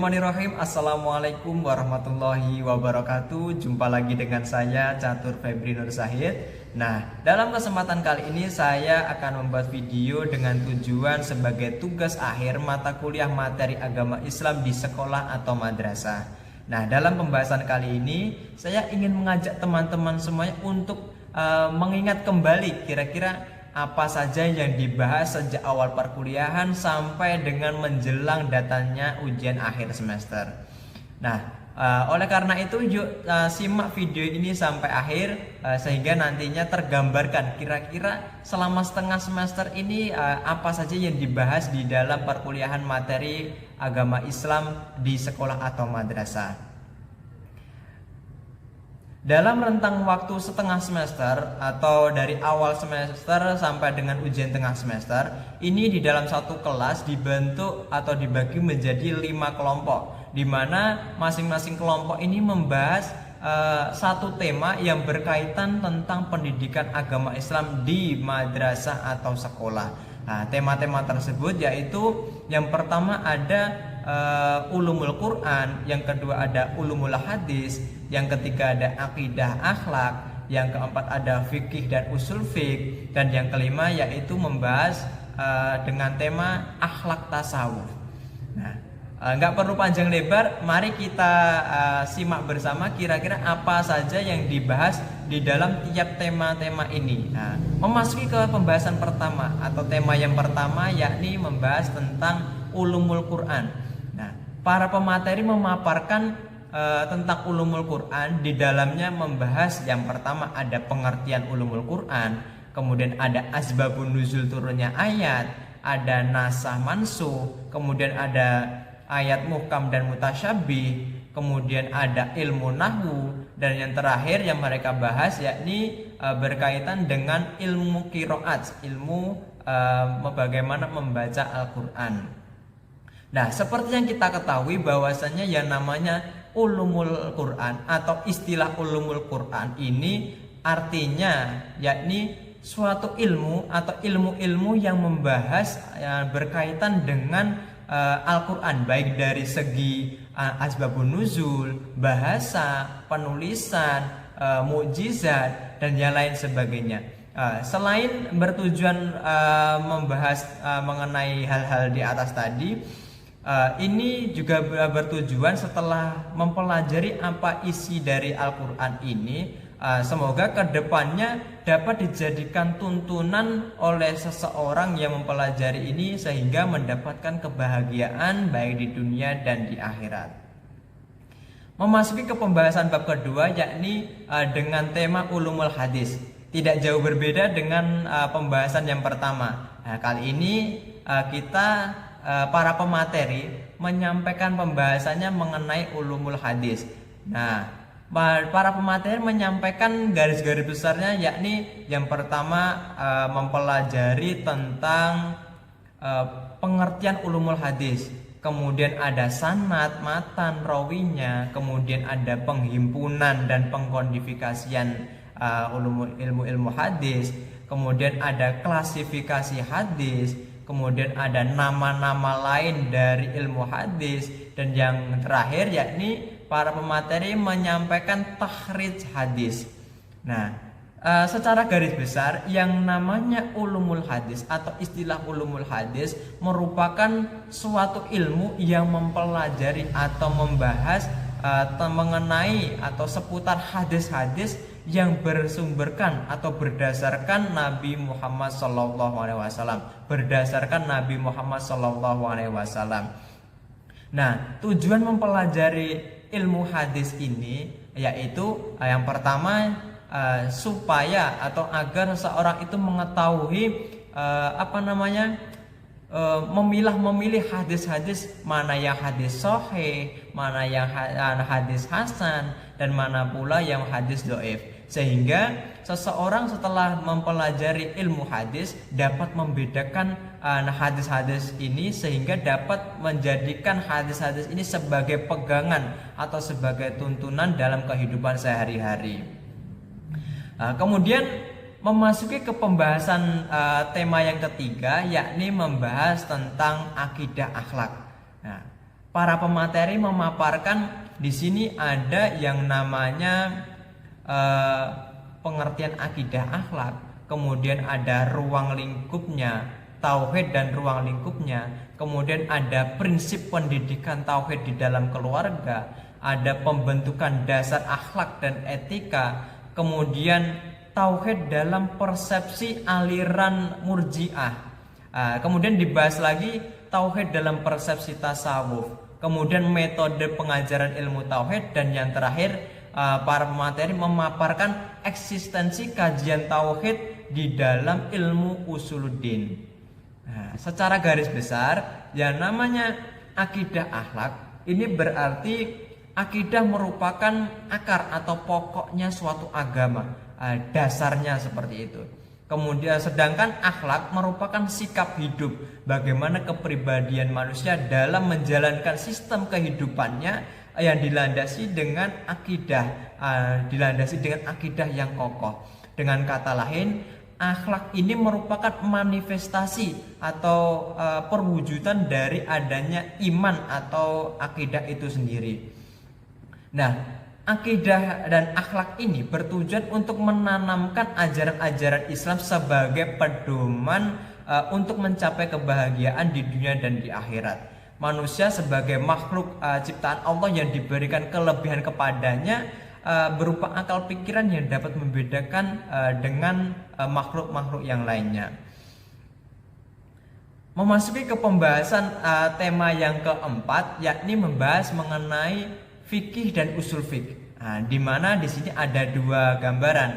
Bismillahirrahmanirrahim. Assalamualaikum warahmatullahi wabarakatuh. Jumpa lagi dengan saya Catur Febri Nur Zahid. Nah, dalam kesempatan kali ini saya akan membuat video dengan tujuan sebagai tugas akhir mata kuliah materi agama Islam di sekolah atau madrasah. Nah, dalam pembahasan kali ini saya ingin mengajak teman-teman semuanya untuk mengingat kembali kira-kira apa saja yang dibahas sejak awal perkuliahan sampai dengan menjelang datangnya ujian akhir semester. Nah, oleh karena itu yuk simak video ini sampai akhir sehingga nantinya tergambarkan kira-kira selama setengah semester ini apa saja yang dibahas di dalam perkuliahan materi agama Islam di sekolah atau madrasah. Dalam rentang waktu setengah semester atau dari awal semester sampai dengan ujian tengah semester, ini di dalam satu kelas dibentuk atau dibagi menjadi 5 kelompok, di mana masing-masing kelompok ini membahas satu tema yang berkaitan tentang pendidikan agama Islam di madrasah atau sekolah. Nah, tema-tema tersebut yaitu yang pertama ada ulumul Quran, yang kedua ada ulumul hadis, yang ketiga ada akidah akhlak, yang keempat ada fikih dan usul fiqh, dan yang kelima yaitu membahas dengan tema akhlak tasawuf. Nah, nggak perlu panjang lebar, mari kita simak bersama kira-kira apa saja yang dibahas di dalam tiap tema-tema ini. Nah, memasuki ke pembahasan pertama atau tema yang pertama yakni membahas tentang ulumul Quran. Nah, para pemateri memaparkan tentang ulumul Quran, di dalamnya membahas yang pertama ada pengertian ulumul Quran, kemudian ada asbabun nuzul turunnya ayat, ada nasah mansuh, kemudian ada ayat muhkam dan mutasyabih, kemudian ada ilmu nahwu, dan yang terakhir yang mereka bahas yakni berkaitan dengan ilmu qiraat, ilmu bagaimana membaca Al-Quran. Nah, seperti yang kita ketahui bahwasanya yang namanya ulumul Quran atau istilah ulumul Quran ini artinya yakni suatu ilmu atau ilmu-ilmu yang membahas berkaitan dengan Al-Quran, baik dari segi asbabun nuzul, bahasa, penulisan, mukjizat, dan yang lain sebagainya. Selain bertujuan membahas mengenai hal-hal di atas tadi, ini juga bertujuan setelah mempelajari apa isi dari Al-Quran ini, semoga kedepannya dapat dijadikan tuntunan oleh seseorang yang mempelajari ini sehingga mendapatkan kebahagiaan baik di dunia dan di akhirat. Memasuki ke pembahasan bab kedua yakni dengan tema ulumul hadis. Tidak jauh berbeda dengan pembahasan yang pertama. Nah, kali ini kita para pemateri menyampaikan pembahasannya mengenai ulumul hadis. Nah, para pemateri menyampaikan garis-garis besarnya yakni yang pertama mempelajari tentang pengertian ulumul hadis, kemudian ada sanad, matan, rawinya, kemudian ada penghimpunan dan pengkodifikasian ilmu hadis, kemudian ada klasifikasi hadis, kemudian ada nama-nama lain dari ilmu hadis, dan yang terakhir yakni para pemateri menyampaikan takhrij hadis. Nah, secara garis besar yang namanya ulumul hadis atau istilah ulumul hadis merupakan suatu ilmu yang mempelajari atau membahas mengenai atau seputar hadis-hadis yang bersumberkan atau berdasarkan Nabi Muhammad SAW, berdasarkan Nabi Muhammad SAW. Nah, tujuan mempelajari ilmu hadis ini yaitu yang pertama supaya atau agar seseorang itu mengetahui memilih hadis-hadis mana yang hadis sahih, mana yang hadis hasan, dan mana pula yang hadis dhaif, sehingga seseorang setelah mempelajari ilmu hadis dapat membedakan hadis-hadis ini sehingga dapat menjadikan hadis-hadis ini sebagai pegangan atau sebagai tuntunan dalam kehidupan sehari-hari. Kemudian memasuki ke pembahasan tema yang ketiga yakni membahas tentang akidah akhlak. Nah, para pemateri memaparkan di sini ada yang namanya pengertian akidah akhlak, kemudian ada ruang lingkupnya, tauhid dan ruang lingkupnya, kemudian ada prinsip pendidikan tauhid di dalam keluarga, ada pembentukan dasar akhlak dan etika, kemudian tauhid dalam persepsi aliran murji'ah. Kemudian dibahas lagi tauhid dalam persepsi tasawuf, kemudian metode pengajaran ilmu tauhid, dan yang terakhir para pemateri memaparkan eksistensi kajian tauhid di dalam ilmu usuluddin. Nah, secara garis besar, yang namanya akidah akhlak ini berarti akidah merupakan akar atau pokoknya suatu agama, dasarnya seperti itu. Kemudian sedangkan akhlak merupakan sikap hidup, bagaimana kepribadian manusia dalam menjalankan sistem kehidupannya yang dilandasi dengan akidah, yang kokoh. Dengan kata lain, akhlak ini merupakan manifestasi atau perwujudan dari adanya iman atau akidah itu sendiri. Nah, akidah dan akhlak ini bertujuan untuk menanamkan ajaran-ajaran Islam sebagai pedoman untuk mencapai kebahagiaan di dunia dan di akhirat. Manusia sebagai makhluk ciptaan Allah yang diberikan kelebihan kepadanya berupa akal pikiran yang dapat membedakan dengan makhluk-makhluk yang lainnya. Memasuki ke pembahasan tema yang keempat, yakni membahas mengenai fikih dan usul fikih. Di mana di sini ada dua gambaran,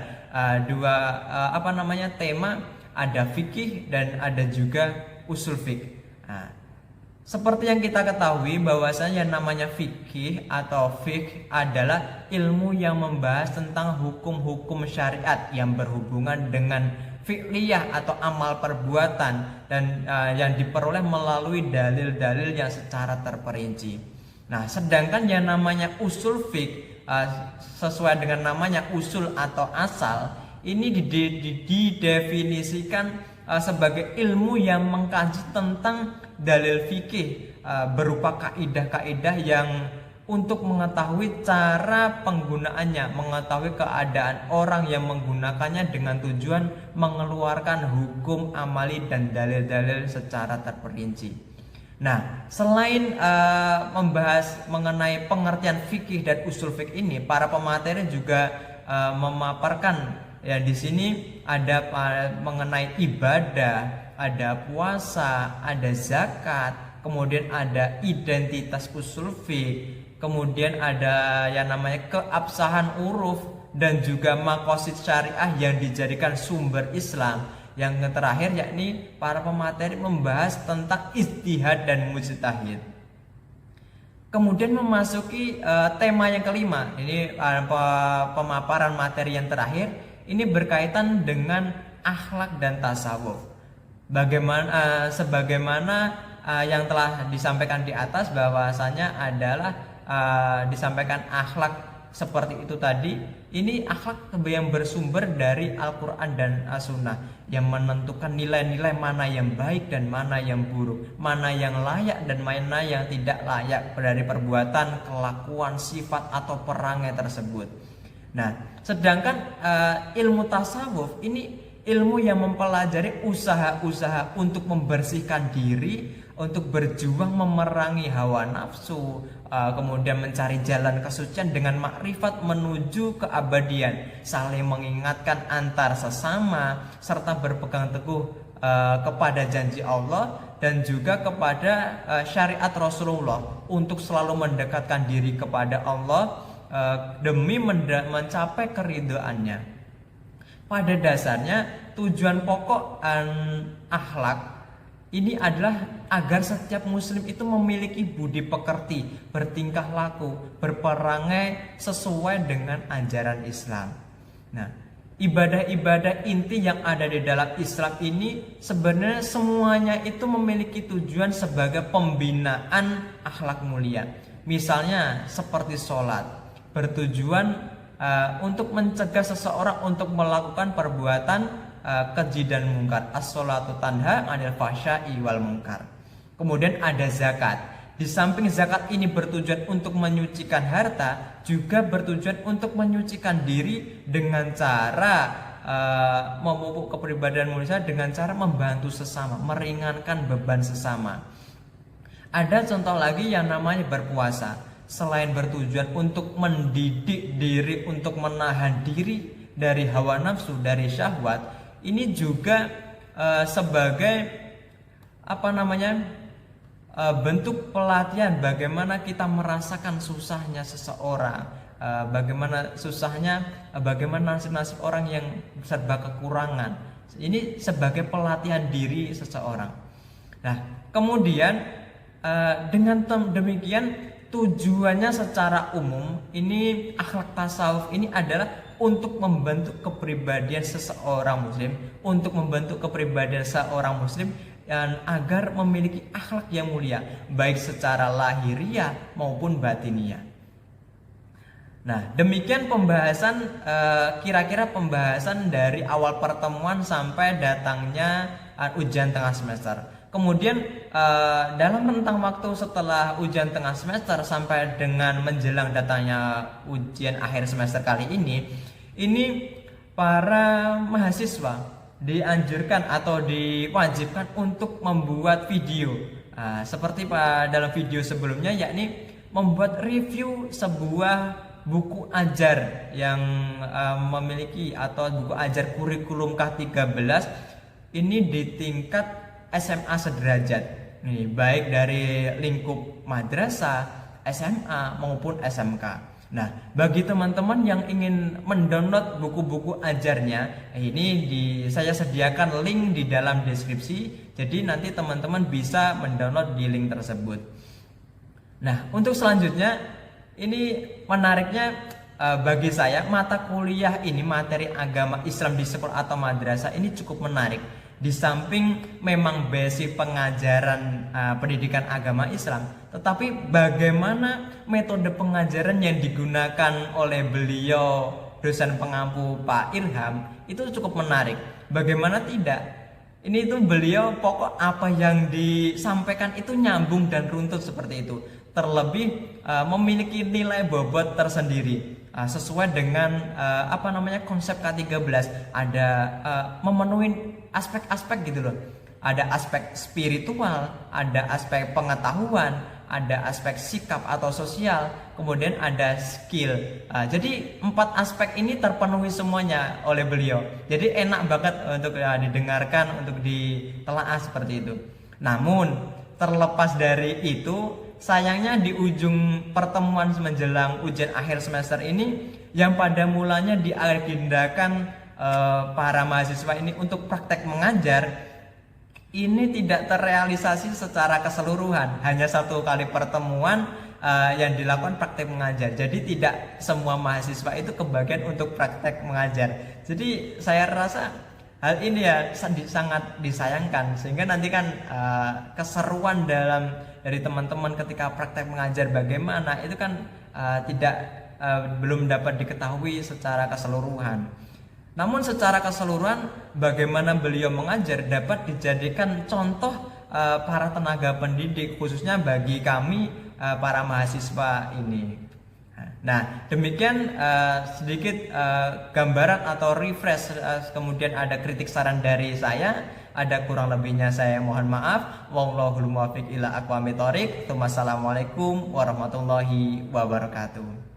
tema, ada fikih dan ada juga usul fikih. Seperti yang kita ketahui bahwasanya yang namanya fikih atau fiqh adalah ilmu yang membahas tentang hukum-hukum syariat yang berhubungan dengan fi'liyah atau amal perbuatan dan yang diperoleh melalui dalil-dalil yang secara terperinci. Nah, sedangkan yang namanya usul fiqh sesuai dengan namanya usul atau asal ini didefinisikan sebagai ilmu yang mengkaji tentang dalil fikih berupa kaidah-kaidah yang untuk mengetahui cara penggunaannya, mengetahui keadaan orang yang menggunakannya dengan tujuan mengeluarkan hukum amali dan dalil-dalil secara terperinci. Nah, selain membahas mengenai pengertian fikih dan usul fikih ini, para pemateri juga memaparkan ya di sini ada mengenai ibadah, ada puasa, ada zakat, kemudian ada identitas usul fiqh, kemudian ada yang namanya keabsahan uruf dan juga maqasid syariah yang dijadikan sumber Islam. Yang terakhir yakni para pemateri membahas tentang ijtihad dan mujtahid. Kemudian memasuki tema yang kelima, ini pemaparan materi yang terakhir, ini berkaitan dengan akhlak dan tasawuf. Sebagaimana yang telah disampaikan di atas bahwasanya adalah disampaikan akhlak seperti itu tadi. Ini akhlak yang bersumber dari Al-Quran dan As-Sunnah yang menentukan nilai-nilai mana yang baik dan mana yang buruk, mana yang layak dan mana yang tidak layak dari perbuatan, kelakuan, sifat atau perangai tersebut. Nah, sedangkan ilmu tasawuf ini ilmu yang mempelajari usaha-usaha untuk membersihkan diri, untuk berjuang memerangi hawa nafsu, kemudian mencari jalan kesucian dengan makrifat menuju keabadian, saling mengingatkan antar sesama, serta berpegang teguh kepada janji Allah dan juga kepada syariat Rasulullah untuk selalu mendekatkan diri kepada Allah demi mencapai keridhaannya. Pada dasarnya tujuan pokok akhlak ini adalah agar setiap muslim itu memiliki budi pekerti, bertingkah laku, berperangai sesuai dengan ajaran Islam. Nah, ibadah-ibadah inti yang ada di dalam Islam ini sebenarnya semuanya itu memiliki tujuan sebagai pembinaan akhlak mulia. Misalnya seperti sholat, bertujuan untuk mencegah seseorang untuk melakukan perbuatan keji dan mungkar. As-sholatu tanha 'anil fahsya'i wal munkar. Kemudian ada zakat. Di samping zakat ini bertujuan untuk menyucikan harta, juga bertujuan untuk menyucikan diri dengan cara memupuk kepribadian manusia dengan cara membantu sesama, meringankan beban sesama. Ada contoh lagi yang namanya berpuasa. Selain bertujuan untuk mendidik diri, untuk menahan diri dari hawa nafsu, dari syahwat, ini juga sebagai bentuk pelatihan bagaimana kita merasakan susahnya seseorang, bagaimana susahnya, bagaimana nasib-nasib orang yang serba kekurangan. Ini sebagai pelatihan diri seseorang. Nah, kemudian dengan demikian tujuannya secara umum ini akhlak tasawuf ini adalah untuk membentuk kepribadian seseorang muslim, untuk membentuk kepribadian seorang muslim dan agar memiliki akhlak yang mulia baik secara lahiriah maupun batiniah. Nah, demikian pembahasan kira-kira pembahasan dari awal pertemuan sampai datangnya ujian tengah semester. Kemudian dalam rentang waktu setelah ujian tengah semester sampai dengan menjelang datangnya ujian akhir semester kali ini para mahasiswa dianjurkan atau diwajibkan untuk membuat video seperti dalam video sebelumnya, yakni membuat review sebuah buku ajar yang memiliki atau buku ajar kurikulum K13 ini di tingkat SMA sederajat nih, baik dari lingkup madrasah, SMA maupun SMK. Nah, bagi teman-teman yang ingin mendownload buku-buku ajarnya, ini saya sediakan link di dalam deskripsi. Jadi nanti teman-teman bisa mendownload di link tersebut. Nah, untuk selanjutnya ini menariknya bagi saya mata kuliah ini, materi agama Islam di sekolah atau madrasah ini cukup menarik. Di samping memang basic pengajaran pendidikan agama Islam, tetapi bagaimana metode pengajaran yang digunakan oleh beliau dosen pengampu Pak Ilham itu cukup menarik. Bagaimana tidak? Ini itu beliau pokok apa yang disampaikan itu nyambung dan runtut seperti itu. Terlebih memiliki nilai bobot tersendiri sesuai dengan konsep K13. Ada memenuhi aspek-aspek gitu loh. Ada aspek spiritual, ada aspek pengetahuan, ada aspek sikap atau sosial, kemudian ada skill. Jadi 4 aspek ini terpenuhi semuanya oleh beliau. Jadi enak banget untuk didengarkan, untuk ditelaah seperti itu. Namun terlepas dari itu, sayangnya di ujung pertemuan menjelang ujian akhir semester ini, yang pada mulanya diagendakan para mahasiswa ini untuk praktek mengajar, ini tidak terrealisasi secara keseluruhan. Hanya 1 kali pertemuan yang dilakukan praktek mengajar. Jadi tidak semua mahasiswa itu kebagian untuk praktek mengajar. Jadi saya rasa hal ini ya sangat disayangkan, sehingga nanti kan keseruan dari teman-teman ketika praktek mengajar bagaimana itu kan belum dapat diketahui secara keseluruhan. Namun secara keseluruhan bagaimana beliau mengajar dapat dijadikan contoh para tenaga pendidik, khususnya bagi kami para mahasiswa ini. Nah, demikian sedikit gambaran atau refresh, kemudian ada kritik saran dari saya. Ada kurang lebihnya saya mohon maaf. Wallahul muwaffiq ila aqwamit thoriq. Wassalamualaikum warahmatullahi wabarakatuh.